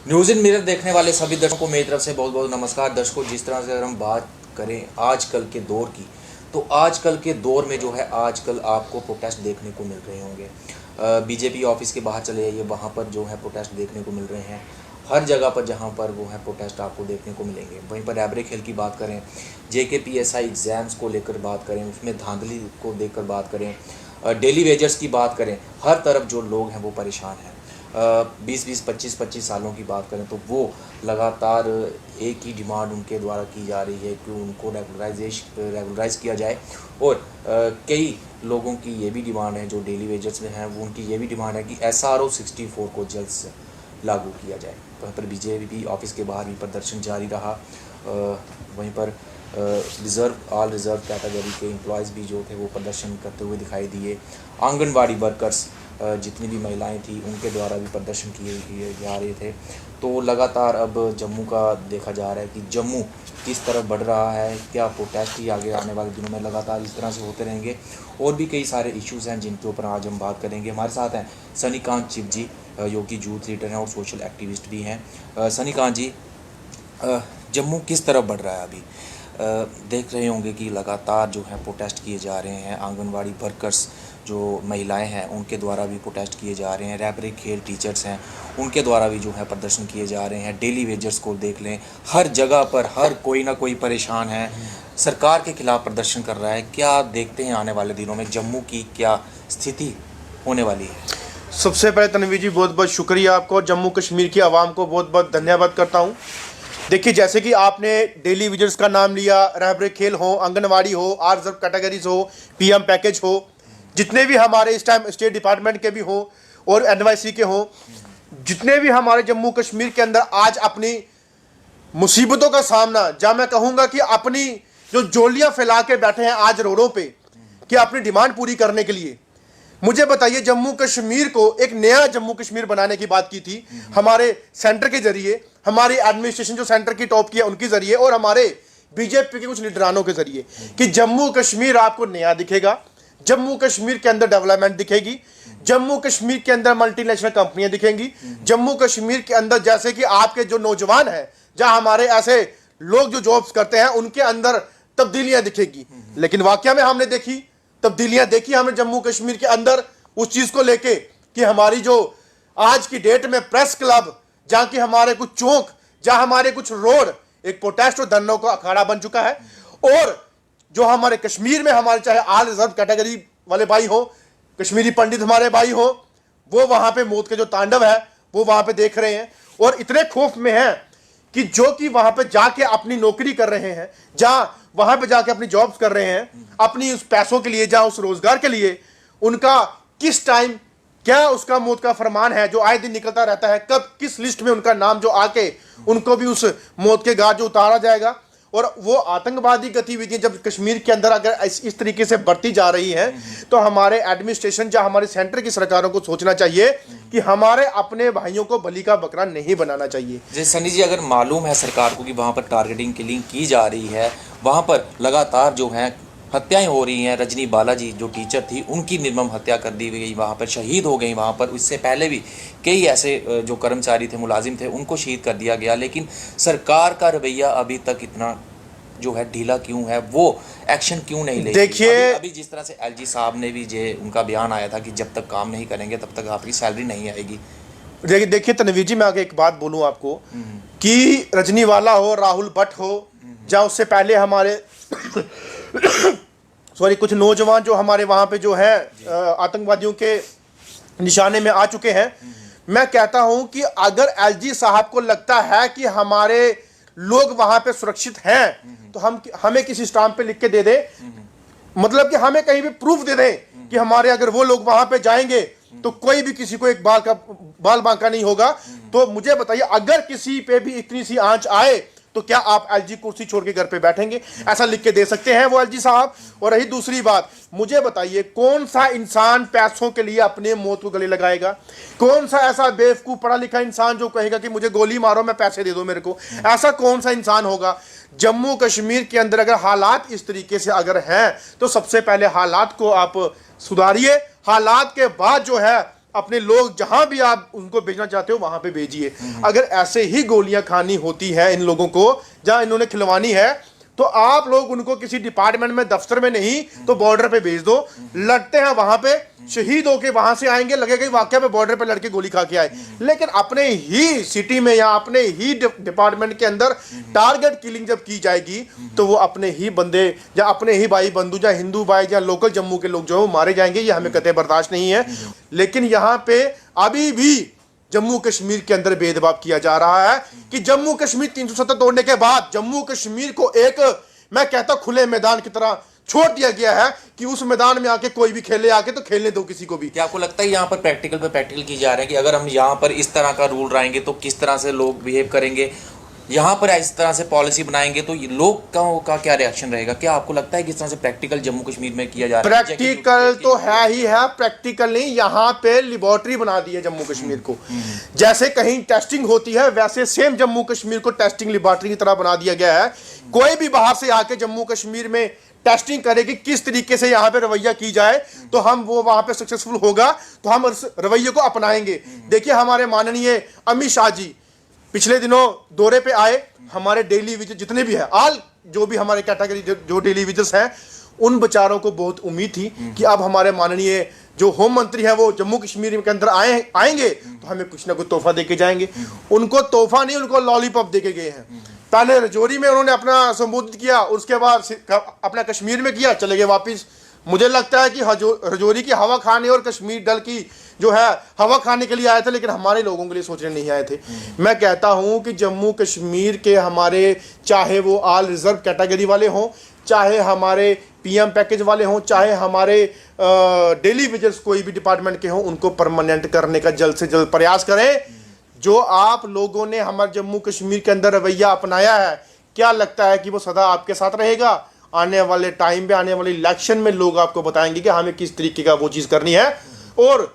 News इन mirror देखने वाले सभी दर्शकों को मेरी तरफ से बहुत बहुत नमस्कार। दर्शकों, जिस तरह से अगर हम बात करें आजकल के दौर की, तो आजकल के दौर में जो है आजकल आपको प्रोटेस्ट देखने को मिल रहे होंगे। बीजेपी ऑफिस के बाहर चले जाइए, वहाँ पर जो है प्रोटेस्ट देखने को मिल रहे हैं। हर जगह पर जहाँ पर वो है प्रोटेस्ट आपको देखने को मिलेंगे। वहीं पर रैबरे खेल की बात करें, JKPSI एग्ज़ाम्स को लेकर बात करें, उसमें धांधली को देखकर बात करें, डेली वेजर्स की बात करें, हर तरफ जो लोग हैं वो परेशान हैं। 20-20, 25-25 सालों की बात करें तो वो लगातार एक ही डिमांड उनके द्वारा की जा रही है कि उनको रेगुलराइज किया जाए। और कई लोगों की ये भी डिमांड है, जो डेली वेजर्स में हैं, वो उनकी ये भी डिमांड है कि SRO 64 को जल्द से लागू किया जाए। वहीं पर BJP ऑफिस के बाहर भी प्रदर्शन जारी रहा। वहीं पर ऑल रिज़र्व कैटेगरी के एम्प्लॉयज़ भी जो थे वो प्रदर्शन करते हुए दिखाई दिए। आंगनवाड़ी वर्कर्स, जितनी भी महिलाएं थी, उनके द्वारा भी प्रदर्शन किए जा रहे थे। तो लगातार अब जम्मू का देखा जा रहा है कि जम्मू किस तरफ बढ़ रहा है। क्या प्रोटेस्ट ही आगे आने वाले दिनों में लगातार इस तरह से होते रहेंगे। और भी कई सारे इश्यूज़ हैं जिनके ऊपर आज हम बात करेंगे। हमारे साथ हैं सनीकांत चिव, जो कि यूथ लीडर हैं और सोशल एक्टिविस्ट भी हैं। सनीकांत जी, जम्मू किस तरफ बढ़ रहा है अभी? देख रहे होंगे कि लगातार जो है प्रोटेस्ट किए जा रहे हैं। आंगनवाड़ी वर्कर्स जो महिलाएं हैं उनके द्वारा भी प्रोटेस्ट किए जा रहे हैं। रैबरे खेल टीचर्स हैं, उनके द्वारा भी जो है प्रदर्शन किए जा रहे हैं। डेली वेजर्स को देख लें, हर जगह पर हर कोई ना कोई परेशान है, सरकार के खिलाफ प्रदर्शन कर रहा है। क्या देखते हैं आने वाले दिनों में जम्मू की क्या स्थिति होने वाली है? सबसे पहले तनवीर जी बहुत बहुत शुक्रिया आपको और जम्मू कश्मीर की आवाम को बहुत बहुत धन्यवाद करता हूँ। देखिए, जैसे कि आपने डेली विजर्स का नाम लिया, रहबरे खेल हो, आंगनवाड़ी हो, आर रिजर्व कैटेगरीज हो, PM पैकेज हो, जितने भी हमारे इस टाइम स्टेट डिपार्टमेंट के भी हो और NYC के हो, जितने भी हमारे जम्मू कश्मीर के अंदर आज अपनी मुसीबतों का सामना, जहाँ मैं कहूँगा कि अपनी जो जोलियाँ फैला के बैठे हैं आज रोडों पे कि अपनी डिमांड पूरी करने के लिए, मुझे बताइए, जम्मू कश्मीर को एक नया जम्मू कश्मीर बनाने की बात की थी हमारे सेंटर के जरिए, हमारी एडमिनिस्ट्रेशन जो सेंटर की टॉप किया उनके जरिए और हमारे बीजेपी के कुछ लीडरानों के जरिए, कि जम्मू कश्मीर आपको नया दिखेगा, जम्मू कश्मीर के अंदर डेवलपमेंट दिखेगी, जम्मू कश्मीर के अंदर मल्टीनेशनल कंपनियां दिखेंगी, जम्मू कश्मीर के अंदर जैसे कि आपके जो नौजवान हैं, जहां हमारे ऐसे लोग जो जॉब्स करते हैं उनके अंदर तब्दीलियां दिखेगी। लेकिन वाकया में हमने देखी तब्दीलियां देखी हमने जम्मू कश्मीर के अंदर उस चीज को लेके कि हमारी जो आज की डेट में प्रेस क्लब, जहां की हमारे कुछ चौक, जहां हमारे कुछ रोड एक प्रोटेस्ट और धरनों का अखाड़ा बन चुका है। और जो हमारे कश्मीर में हमारे चाहे ऑल रिजर्व कैटेगरी वाले भाई हो, कश्मीरी पंडित हमारे भाई हो, वो वहां पे मौत के जो तांडव है वो वहां पे देख रहे हैं और इतने खौफ में हैं कि जो कि वहां पे जाके अपनी नौकरी कर रहे हैं, जहां वहां पे जाके अपनी जॉब्स कर रहे हैं, अपनी उस पैसों के लिए, जहां उस रोजगार के लिए, उनका किस टाइम क्या उसका मौत का फरमान है जो आए दिन निकलता रहता है, कब किस लिस्ट में उनका नाम जो आके उनको भी उस मौत के घाट जो उतारा जाएगा। और वो आतंकवादी गतिविधियां जब कश्मीर के अंदर अगर इस तरीके से बढ़ती जा रही हैं, तो हमारे एडमिनिस्ट्रेशन, जहां हमारे सेंटर की सरकारों को सोचना चाहिए कि हमारे अपने भाइयों को बलि का बकरा नहीं बनाना चाहिए। जैसे सनी जी, अगर मालूम है सरकार को कि वहाँ पर टारगेटिंग किलिंग की जा रही है, वहाँ पर लगातार जो है हत्याएं हो रही हैं। रजनी बालाजी जो टीचर थी उनकी निर्मम हत्या कर दी गई, वहाँ पर शहीद हो गई। वहाँ पर इससे पहले भी कई ऐसे जो कर्मचारी थे, मुलाजिम थे, उनको शहीद कर दिया गया। लेकिन सरकार का रवैया अभी तक इतना जो है ढीला क्यों है, वो एक्शन क्यों नहीं ले? देखिए, अभी जिस तरह से LG साहब ने भी जे उनका बयान आया था कि जब तक काम नहीं करेंगे तब तक आपकी सैलरी नहीं आएगी। देखिए तनवीर जी, मैं आगे एक बात बोलूं आपको कि रजनीवाला हो, राहुल भट्ट हो, जहां उससे पहले हमारे सॉरी कुछ नौजवान जो हमारे वहां पे जो है आतंकवादियों के निशाने में आ चुके हैं, मैं कहता हूं कि अगर LG साहब को लगता है कि हमारे लोग वहां पे सुरक्षित हैं, तो हमें किसी स्टाम्प पे लिख के दे दे, मतलब कि हमें कहीं भी प्रूफ दे दें कि हमारे अगर वो लोग वहां पे जाएंगे तो कोई भी किसी को एक बाल बांका नहीं होगा। तो मुझे बताइए, अगर किसी पे भी इतनी सी आंच आए तो क्या आप LG कुर्सी छोड़ के घर पे बैठेंगे? ऐसा लिख के दे सकते हैं वो LG साहब। और रही दूसरी बात, मुझे बताइए, कौन सा इंसान पैसों के लिए अपने मौत को गले लगाएगा? कौन सा ऐसा बेवकूफ पढ़ा लिखा इंसान जो कहेगा कि मुझे गोली मारो, मैं पैसे दे दो मेरे को? ऐसा कौन सा इंसान होगा? जम्मू कश्मीर के अंदर अगर हालात इस तरीके से अगर हैं, तो सबसे पहले हालात को आप सुधारिए। हालात के बाद जो है अपने लोग जहां भी आप उनको भेजना चाहते हो वहां पे भेजिए। अगर ऐसे ही गोलियां खानी होती है इन लोगों को जहां इन्होंने खिलवानी है, तो आप लोग उनको किसी डिपार्टमेंट में, दफ्तर में नहीं तो बॉर्डर पे भेज दो। लड़ते हैं वहां पे, शहीद होके वहां से आएंगे, लगेगा कि वाकई में बॉर्डर पे लड़के गोली खा के आए। लेकिन अपने ही सिटी में या अपने ही डिपार्टमेंट के अंदर टारगेट किलिंग जब की जाएगी, तो वो अपने ही बंदे या अपने ही भाई बंधु या हिंदू भाई या लोकल जम्मू के लोग जो है वो मारे जाएंगे। ये हमें कतई बर्दाश्त नहीं है। लेकिन यहाँ पे अभी भी जम्मू कश्मीर के अंदर भेदभाव किया जा रहा है कि जम्मू कश्मीर 370 तोड़ने के बाद जम्मू कश्मीर को एक, मैं कहता हूं, खुले मैदान की तरह छोड़ दिया गया है कि उस मैदान में आके कोई भी खेले, आके तो खेलने दो किसी को भी। क्या आपको लगता है यहाँ पर प्रैक्टिकल की जा रहा है कि अगर हम यहाँ पर इस तरह का रूल लाएंगे तो किस तरह से लोग बिहेव करेंगे, यहाँ पर इस तरह से पॉलिसी बनाएंगे तो लोग का क्या रिएक्शन रहेगा? क्या आपको लगता है कि इस तरह से प्रैक्टिकल जम्मू कश्मीर में किया जा रहा है? प्रैक्टिकल तो है ही है, प्रैक्टिकल नहीं, यहाँ पे लेबोरेटरी बना दी है जम्मू कश्मीर को। जैसे कहीं टेस्टिंग होती है वैसे सेम जम्मू कश्मीर को टेस्टिंग लेबोरेटरी की तरह बना दिया गया है। कोई भी बाहर से आके जम्मू कश्मीर में टेस्टिंग करेगी किस तरीके से यहाँ पे रवैया की जाए, तो हम वो वहां पे सक्सेसफुल होगा तो हम रवैये को अपनाएंगे। देखिए हमारे माननीय अमित शाह जी पिछले दिनों दौरे पे आए, हमारे डेली विजिट जितने भी हैं, ऑल जो भी हमारे कैटेगरी जो डेली विजिट्स हैं, उन बेचारों को बहुत उम्मीद थी कि अब हमारे माननीय जो होम मंत्री हैं वो जम्मू कश्मीर के अंदर आएंगे तो हमें कुछ ना कुछ तोहफा देके जाएंगे। उनको तोहफा नहीं, उनको लॉलीपॉप देके गए हैं। पहले रजौरी में उन्होंने अपना संबोधित किया, उसके बाद अपना कश्मीर में किया, चले गए वापिस। मुझे लगता है कि रजौरी की हवा खाने और कश्मीर डल की जो है हवा खाने के लिए आए थे, लेकिन हमारे लोगों के लिए सोचने नहीं आए थे। मैं कहता हूं कि जम्मू कश्मीर के हमारे, चाहे वो ऑल रिजर्व कैटेगरी वाले हों, चाहे हमारे पीएम पैकेज वाले हों, चाहे हमारे डेली विजिट्स कोई भी डिपार्टमेंट के हों, उनको परमानेंट करने का जल्द से जल्द प्रयास करें। जो आप लोगों ने हमारे जम्मू कश्मीर के अंदर रवैया अपनाया है, क्या लगता है कि वो सदा आपके साथ रहेगा? आने वाले टाइम पे, आने वाले इलेक्शन में लोग आपको बताएंगे कि हमें किस तरीके का वो चीज़ करनी है। और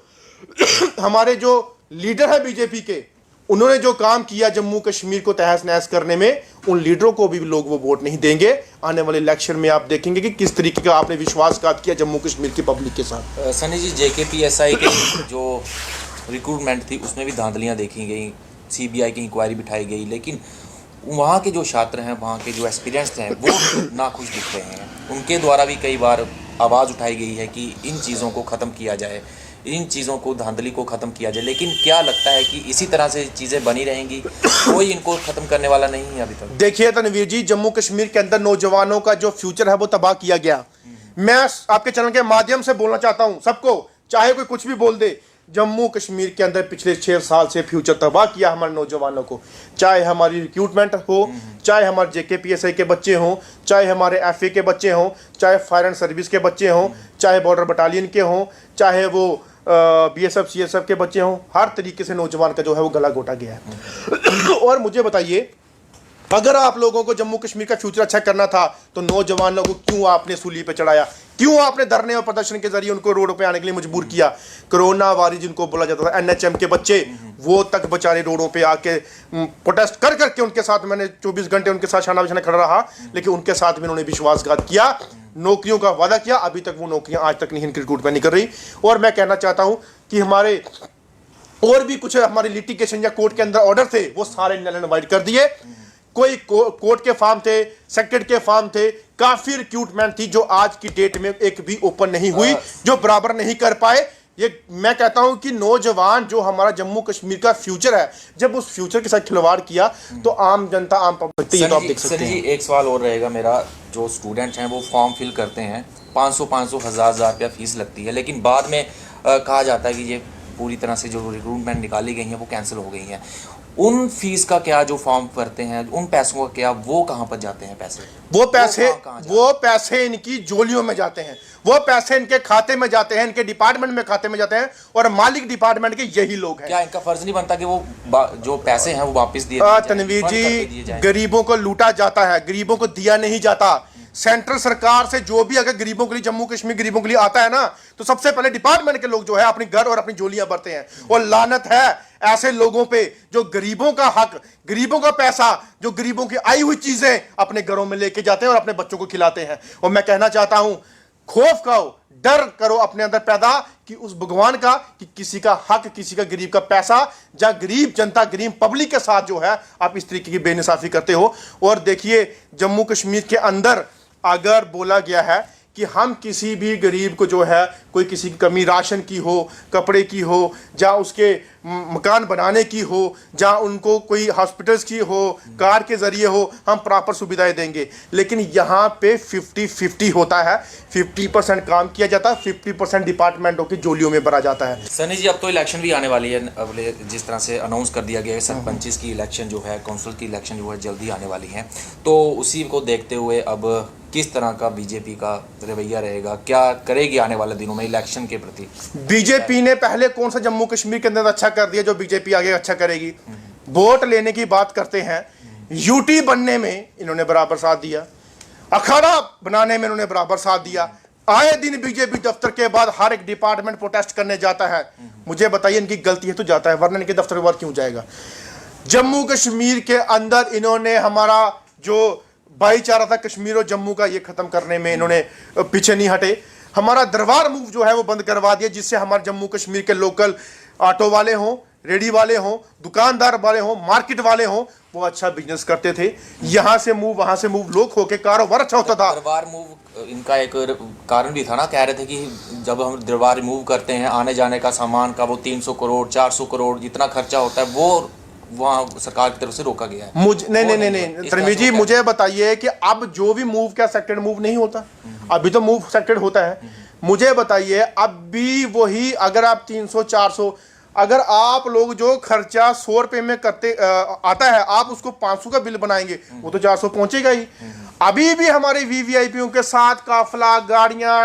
हमारे जो लीडर है बीजेपी के, उन्होंने जो काम किया जम्मू कश्मीर को तहस नहस करने में, उन लीडरों को भी लोग वो वोट नहीं देंगे। आने वाले इलेक्शन में आप देखेंगे कि किस तरीके का आपने विश्वासघात किया जम्मू कश्मीर की पब्लिक के साथ। सनी जी, JKPSI के जो रिक्रूटमेंट थी उसमें भी धांधलियाँ देखी गई, CBI की इंक्वायरी बिठाई गई, लेकिन वहाँ के जो छात्र हैं, वहाँ के जो एस्पिरेंट्स हैं, वो नाखुश दिख रहे हैं। उनके द्वारा भी कई बार आवाज़ उठाई गई है कि इन चीज़ों को ख़त्म किया जाए, इन चीज़ों को, धांधली को ख़त्म किया जाए। लेकिन क्या लगता है कि इसी तरह से चीज़ें बनी रहेंगी, कोई इनको ख़त्म करने वाला नहीं है अभी तक? देखिए तनवीर जी, जम्मू कश्मीर के अंदर नौजवानों का जो फ्यूचर है वो तबाह किया गया। मैं आपके चैनल के माध्यम से बोलना चाहता हूँ सबको, चाहे कोई कुछ भी बोल दे, जम्मू कश्मीर के अंदर पिछले 6 साल से फ्यूचर तबाह किया हमारे नौजवानों को। चाहे हमारी रिक्रूटमेंट हो, चाहे हमारे JKPSI के बच्चे हों, चाहे हमारे FA के बच्चे हों, चाहे फायर एंड सर्विस के बच्चे हों, चाहे बॉर्डर बटालियन के हों, चाहे वो BSF CSF के बच्चे हों, हर तरीके से नौजवान का जो है वो गला घोटा गया है। और मुझे बताइए, अगर आप लोगों को जम्मू कश्मीर का फ्यूचर अच्छा करना था तो नौजवानों को क्यों आपने सूली पे चढ़ाया? क्यों आपने धरने और प्रदर्शन के जरिए उनको रोडों पे आने के लिए मजबूर किया? कोरोना वारी जिनको बोला जाता था, NHM के बच्चे, वो तक बेचारे रोडों पे आके प्रोटेस्ट कर करके उनके साथ, मैंने 24 घंटे उनके साथ शाना बिछाना खड़ा रहा, लेकिन उनके साथ भी उन्होंने विश्वासघात किया, नौकरियों का वादा किया। अभी तक वो नौकरियां आज तक नहीं इनकी रिक्रूटमेंट नहीं कर रही। और मैं कहना चाहता हूँ कि हमारे और भी कुछ हमारे लिटिगेशन या कोर्ट के अंदर ऑर्डर थे, वो सारे नल एंड वाइड कर दिए। कोई कोर्ट के फार्म थे, सेक्रेटरी के फार्म थे, काफी रिक्रूटमेंट थी जो आज की डेट में एक भी ओपन नहीं हुई, जो बराबर नहीं कर पाए। ये मैं कहता हूं कि नौजवान जो हमारा जम्मू कश्मीर का फ्यूचर है, जब उस फ्यूचर के साथ खिलवाड़ किया तो आम जनता, आम पब्लिक, ये तो आप देख सकते हैं। एक सवाल और रहेगा मेरा, जो स्टूडेंट्स हैं वो फॉर्म फिल करते हैं, 500 1000 रुपया फीस लगती है, लेकिन बाद में कहा जाता है कि ये पूरी तरह से जो रिक्रूटमेंट निकाली गई हैं वो कैंसिल हो गई हैं। उन फीस का क्या, जो फॉर्म भरते हैं उन पैसों का क्या, वो कहाँ पर जाते हैं पैसे? वो पैसे इनकी जोलियों में जाते हैं, वो पैसे इनके खाते में जाते हैं, इनके डिपार्टमेंट में खाते में जाते हैं, और मालिक डिपार्टमेंट के यही लोग हैं। क्या इनका फर्ज नहीं बनता कि वो जो पैसे हैं वो वापस दिए? तनवीर जी, गरीबों को लूटा जाता है, गरीबों को दिया नहीं जाता। सेंट्रल सरकार से जो भी अगर गरीबों के लिए, जम्मू कश्मीर गरीबों के लिए आता है ना, तो सबसे पहले डिपार्टमेंट के लोग जो है अपनी घर और अपनी जोलियां भरते हैं। और लानत है ऐसे लोगों पे जो गरीबों का हक, गरीबों का पैसा, जो गरीबों की आई हुई चीजें अपने घरों में लेके जाते हैं और अपने बच्चों को खिलाते हैं। और मैं कहना चाहता हूं, खौफ खाओ, डर करो अपने अंदर पैदा कि उस भगवान का, कि किसी का हक, किसी का गरीब का पैसा, जहां गरीब जनता, गरीब पब्लिक के साथ जो है आप इस तरीके की बेइंसाफी करते हो। और देखिए जम्मू कश्मीर के अंदर अगर बोला गया है कि हम किसी भी गरीब को जो है कोई किसी की कमी राशन की हो, कपड़े की हो, जहाँ उसके मकान बनाने की हो, जहाँ उनको कोई हॉस्पिटल्स की हो, कार के ज़रिए हो, हम प्रॉपर सुविधाएं देंगे। लेकिन यहाँ पे 50-50 होता है, 50% काम किया जाता है, 50% डिपार्टमेंटों की जोलियों में भरा जाता है। सनी जी अब तो इलेक्शन भी आने वाली है, अब जिस तरह से अनाउंस कर दिया गया है सरपंच की इलेक्शन जो है, काउंसिल की इलेक्शन जो है जल्दी आने वाली है, तो उसी को देखते हुए अब किस तरह का बीजेपी का रवैया रहेगा, क्या करेगी आने वाले दिनों में इलेक्शन के प्रति? बीजेपी ने पहले कौन सा जम्मू कश्मीर के अंदर अच्छा कर दिया जो बीजेपी आगे अच्छा करेगी? वोट लेने की बात करते हैं, यूटी बनने में इन्होंने बराबर साथ दिया, अखाड़ा बनाने में इन्होंने बराबर साथ दिया। आए दिन बीजेपी दफ्तर के बाद हर एक डिपार्टमेंट प्रोटेस्ट करने जाता है। मुझे बताइए इनकी गलती है तो जाता है, वरना इनके दफ्तर के बाद क्यों जाएगा? जम्मू कश्मीर के अंदर इन्होंने हमारा जो भाईचारा था कश्मीर और जम्मू का, ये खत्म करने में इन्होंने पीछे नहीं हटे। हमारा दरबार मूव जो है वो बंद करवा दिया, जिससे हमारे जम्मू कश्मीर के लोकल ऑटो वाले हों, रेडी वाले हों, दुकानदार वाले हों, मार्केट वाले हों, वो अच्छा बिजनेस करते थे। यहाँ से मूव वहाँ से मूव, लोग होके कारोबार अच्छा होता था। दरबार मूव इनका एक कारण भी था ना, कह रहे थे कि जब हम दरबार मूव करते हैं आने जाने का सामान का वो 300 करोड़ 400 करोड़ जितना खर्चा होता है वो वहाँ सरकार की तरफ से रोका गया है। नहीं धर्मेश जी, मुझे बताइए कि अब जो भी मूव, क्या सेक्टेड मूव नहीं होता? अभी तो मूव सेक्टेड होता है। मुझे बताइए अब भी वही, अगर आप 300-400, अगर आप लोग जो खर्चा 100 रुपए में करते आता है, आप उसको 500 का बिल बनाएंगे, वो तो 400 पहुंचेगा ही। अभी भी हमारे वीवीआईपीओ के साथ काफिला, गाड़ियां,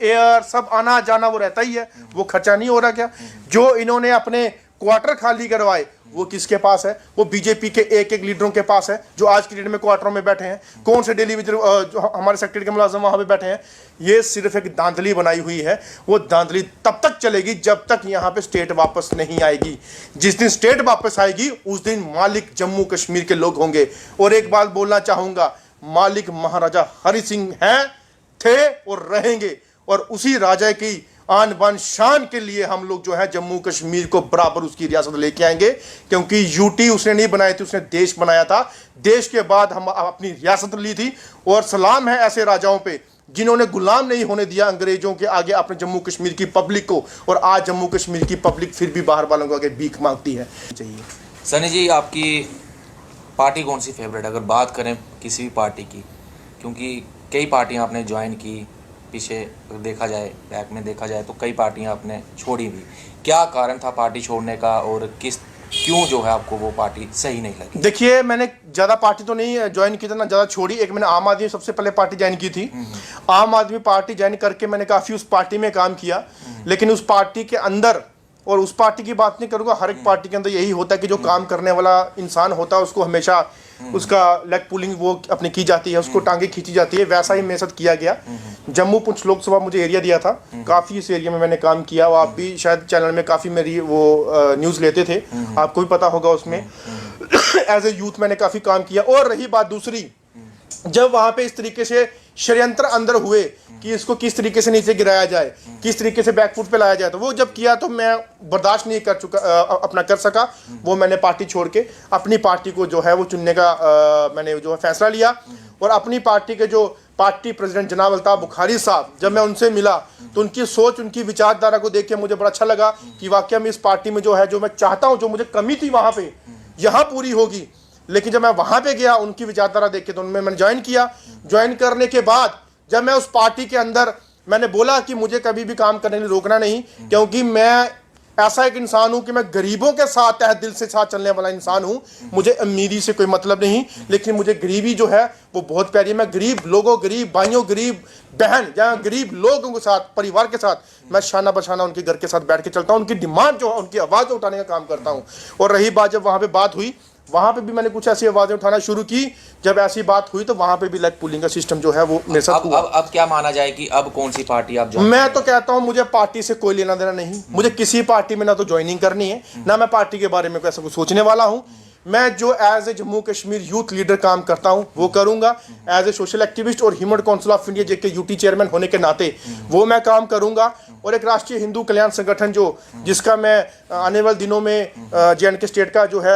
एयर सब आना जाना वो रहता ही है, वो खर्चा नहीं हो रहा क्या? जो इन्होंने अपने क्वार्टर खाली करवाए वो किसके पास है? वो बीजेपी के एक एक लीडरों के पास है, जो आज की डेट में क्वार्टरों में बैठे हैं। कौन से डेली विजिट जो हमारे सेक्टर के मुलाजिम वहां पे बैठे हैं? ये सिर्फ एक धांधली बनाई हुई है। वो धांधली तब तक चलेगी जब तक यहाँ पे स्टेट वापस नहीं आएगी। जिस दिन स्टेट वापस आएगी उस दिन मालिक जम्मू कश्मीर के लोग होंगे। और एक बात बोलना चाहूंगा, मालिक महाराजा हरि सिंह हैं, थे और रहेंगे, और उसी राजा की आन बान शान के लिए हम लोग जो है जम्मू कश्मीर को बराबर उसकी रियासत लेके आएंगे। क्योंकि यूटी उसने नहीं बनाई थी, उसने देश बनाया था। देश के बाद हम अपनी रियासत ली थी। और सलाम है ऐसे राजाओं पे जिन्होंने गुलाम नहीं होने दिया अंग्रेजों के आगे अपने जम्मू कश्मीर की पब्लिक को। और आज जम्मू कश्मीर की पब्लिक फिर भी बाहर वालों को आगे भीख मांगती है। चाहिए सनी जी आपकी पार्टी कौन सी फेवरेट, अगर बात करें किसी भी पार्टी की? क्योंकि कई पार्टियां आपने ज्वाइन की, पीछे देखा जाए, बैक में देखा जाए तो कई पार्टियां आपने छोड़ी भी। क्या कारण था पार्टी छोड़ने का, और क्यों जो है आपको वो पार्टी सही नहीं लगी? देखिए मैंने ज़्यादा पार्टी तो नहीं ज्वाइन की थी, ना ज़्यादा छोड़ी। एक मैंने आम आदमी सबसे पहले पार्टी ज्वाइन की थी। आम आदमी पार्टी ज्वाइन करके मैंने काफ़ी उस पार्टी में काम किया। लेकिन उस पार्टी के अंदर, और उस पार्टी की बात नहीं करूँगा, हर एक पार्टी के अंदर यही होता है कि जो काम करने वाला इंसान होता है उसको हमेशा उसका लेग पुलिंग वो अपनी की जाती है, उसको टांगे खींची जाती है। वैसा ही मेरे साथ किया गया। जम्मू पुंछ लोकसभा मुझे एरिया दिया था, काफ़ी इस एरिया में मैंने काम किया। वो आप भी शायद चैनल में काफ़ी मेरी वो न्यूज़ लेते थे, आपको भी पता होगा उसमें। एज ए यूथ मैंने काफ़ी काम किया। और रही बात दूसरी, जब वहाँ पे इस तरीके से षड्यंत्र अंदर हुए कि इसको किस तरीके से नीचे गिराया जाए, किस तरीके से बैकफुट पे लाया जाए, तो वो जब किया तो मैं बर्दाश्त नहीं कर सका। वो मैंने पार्टी छोड़ के अपनी पार्टी को जो है वो चुनने का मैंने जो है फैसला लिया। और अपनी पार्टी के जो पार्टी प्रेसिडेंट जनाब अल्ताफ बुखारी साहब, जब मैं उनसे मिला तो उनकी सोच, उनकी विचारधारा को देख के मुझे बड़ा अच्छा लगा कि वाकई में इस पार्टी में जो है, जो मैं चाहता हूँ, जो मुझे कमी थी वहाँ पे, यहाँ पूरी होगी। लेकिन जब मैं वहाँ पे गया उनकी विचारधारा देख के तो उनमें मैंने ज्वाइन किया। ज्वाइन करने के बाद जब मैं उस पार्टी के अंदर, मैंने बोला कि मुझे कभी भी काम करने के लिए रोकना नहीं, क्योंकि मैं ऐसा एक इंसान हूं कि मैं गरीबों के साथ तहे दिल से साथ चलने वाला इंसान हूं। मुझे अमीरी से कोई मतलब नहीं, लेकिन मुझे गरीबी जो है वो बहुत प्यारी है। मैं गरीब लोगों, गरीब भाइयों, गरीब बहन या गरीब लोगों के साथ, परिवार के साथ मैं शाना बशाना उनके घर के साथ बैठ के चलता हूँ। उनकी डिमांड जो है, उनकी आवाज़ उठाने का काम करता हूँ। और रही बात, जब वहाँ पर बात हुई, वहाँ पे भी मैंने कुछ ऐसी आवाज़ें उठाना शुरू की। जब ऐसी बात हुई तो वहाँ पे भी लेग पुलिंग का सिस्टम जो है वो मेरे साथ हुआ। अब क्या माना जाए कि अब कौन सी पार्टी आप ज्वाइन? मैं तो कहता हूँ मुझे पार्टी से कोई लेना देना नहीं। मुझे किसी पार्टी में ना तो ज्वाइनिंग करनी है, ना मैं पार्टी के बारे में ऐसा कुछ सोचने वाला हूँ। मैं जो as a Jammu Kashmir youth leader काम करता हूं वो करूंगा, एज ए सोशल एक्टिविस्ट और human council of India JK UT chairman होने के नाते वो मैं काम करूंगा। और एक राष्ट्रीय हिंदू कल्याण संगठन जिसका मैं आने वाले दिनों में जे.एंड.के स्टेट का जो है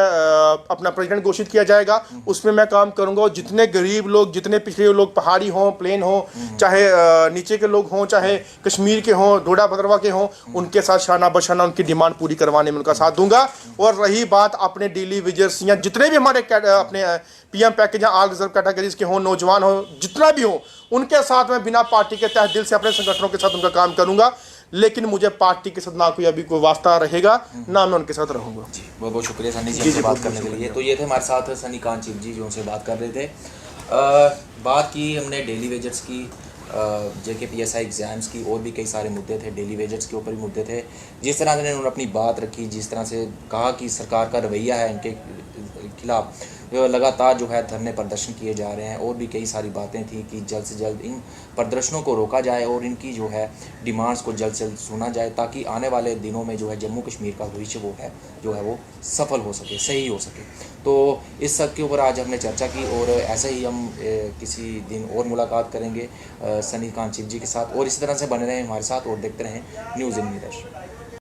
अपना प्रेसिडेंट घोषित किया जाएगा, उसमें मैं काम करूंगा। और जितने गरीब लोग, जितने पिछड़े लोग, पहाड़ी हों, प्लेन हों, चाहे नीचे के लोग हों, चाहे कश्मीर के हों, डोडा भद्रवा के हों, उनके साथ शाना बशाना उनकी डिमांड पूरी करवाने में उनका साथ दूंगा। और रही बात अपने डेली वेजर्स या जितने भी हमारे अपने पीएम पैकेज या आल रिजर्व कैटेगरीज के हों, नौजवान हों, जितना भी हों, उनके साथ मैं बिना पार्टी के तहे दिल से अपने संगठनों के साथ उनका काम करूंगा। लेकिन मुझे पार्टी के साथ ना कोई अभी कोई वास्ता रहेगा, ना मैं उनके साथ रहूंगा। जी बहुत बहुत शुक्रिया सनी जी हमसे बात करने के लिए। तो ये थे हमारे साथ सनी कांचिप जी जो उनसे बात कर रहे थे। बात की हमने डेली वेजर्स की, JKPSI एग्ज़ाम्स की, और भी कई सारे मुद्दे थे, डेली वेजर्स के ऊपर भी मुद्दे थे। जिस तरह से उन्होंने अपनी बात रखी, जिस तरह से कहा कि सरकार का रवैया है इनके खिलाफ, लगातार जो है धरने प्रदर्शन किए जा रहे हैं, और भी कई सारी बातें थी कि जल्द से जल्द इन प्रदर्शनों को रोका जाए और इनकी जो है डिमांड्स को जल्द से जल्द सुना जाए, ताकि आने वाले दिनों में जो है जम्मू कश्मीर का भविष्य वो सफल हो सके, सही हो सके। तो इस सब के ऊपर आज हमने चर्चा की, और ऐसे ही हम किसी दिन और मुलाकात करेंगे सनी कांचिप जी के साथ। और इसी तरह से बने रहें हमारे साथ और देखते रहें न्यूज़ इन मिरर।